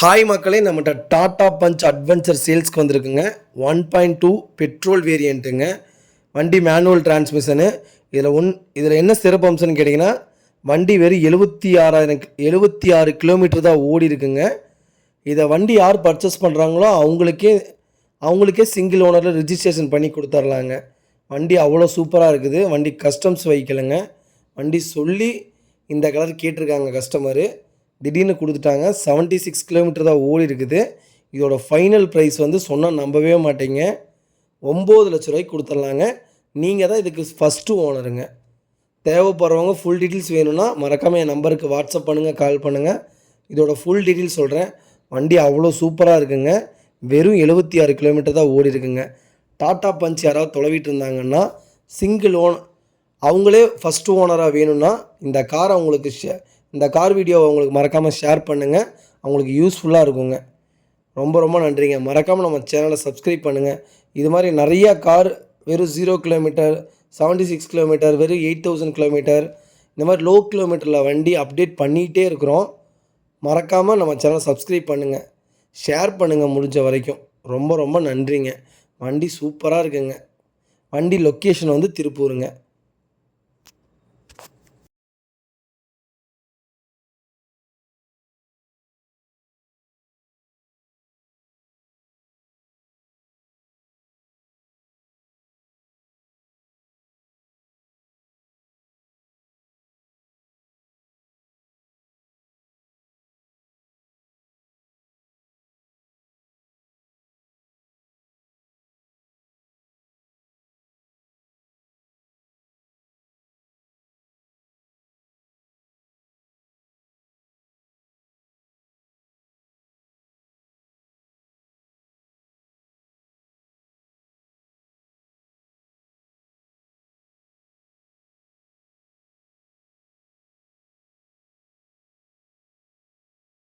Hi மக்களே, நம்மகிட்ட Tata punch adventure சேல்ஸ்க்கு வந்திருக்குங்க. 1.2 பெட்ரோல் வேரியண்ட்டுங்க. வண்டி மேனுவல் டிரான்ஸ்மிஷனு. இதில் என்ன சிறப்பு அம்சம்னு கேட்டிங்கன்னா, வண்டி வெறும் 76 கிலோமீட்டர் தான் ஓடி இருக்குங்க. இதை வண்டி யார் பர்ச்சேஸ் பண்ணுறாங்களோ அவங்களுக்கே சிங்கிள் ஓனரில் ரிஜிஸ்ட்ரேஷன் பண்ணி கொடுத்துர்லாங்க. வண்டி அவ்வளோ சூப்பராக இருக்குது. வண்டி கஸ்டம்ஸ் வெஹிக்கிளுங்க. வண்டி சொல்லி இந்த கலர் கேட்டிருக்காங்க கஸ்டமரு. திடீர்னு கொடுத்துட்டாங்க. 76 கிலோமீட்டர் தான் ஓடி இருக்குது. இதோட ஃபைனல் ப்ரைஸ் சொன்னால் நம்பவே மாட்டீங்க. 9 லட்ச ரூபாய்க்கு கொடுத்துர்லாங்க. நீங்கள் தான் இதுக்கு ஃபஸ்ட்டு ஓனருங்க. தேவைப்படுறவங்க ஃபுல் டீட்டெயில்ஸ் வேணும்னா மறக்காமல் என் நம்பருக்கு வாட்ஸ்அப் பண்ணுங்கள், கால் பண்ணுங்கள். இதோட ஃபுல் டீட்டெயில்ஸ் சொல்கிறேன். வண்டி அவ்வளோ சூப்பராக இருக்குங்க. வெறும் 76 கிலோமீட்டர் தான் ஓடி இருக்குங்க. டாடா பஞ்ச் யாராவது தொலைவிட்டு இருந்தாங்கன்னா சிங்கிள் அவங்களே ஃபஸ்ட்டு ஓனராக வேணும்னா இந்த கார் வீடியோவை அவங்களுக்கு மறக்காமல் ஷேர் பண்ணுங்கள். அவங்களுக்கு யூஸ்ஃபுல்லாக இருக்குங்க. ரொம்ப நன்றிங்க. மறக்காமல் நம்ம சேனலை சப்ஸ்கிரைப் பண்ணுங்கள். இது மாதிரி நிறையா கார் வெறும் 0 கிலோமீட்டர், 76 கிலோமீட்டர், வெறும் 8000 கிலோமீட்டர், இந்த மாதிரி லோ கிலோமீட்டரில் வண்டி அப்டேட் பண்ணிகிட்டே இருக்கிறோம். மறக்காமல் நம்ம சேனலை சப்ஸ்கிரைப் பண்ணுங்கள், ஷேர் பண்ணுங்கள் முடிஞ்ச வரைக்கும். ரொம்ப நன்றிங்க. வண்டி சூப்பராக இருக்குங்க. வண்டி லொக்கேஷன் திருப்பூருங்க.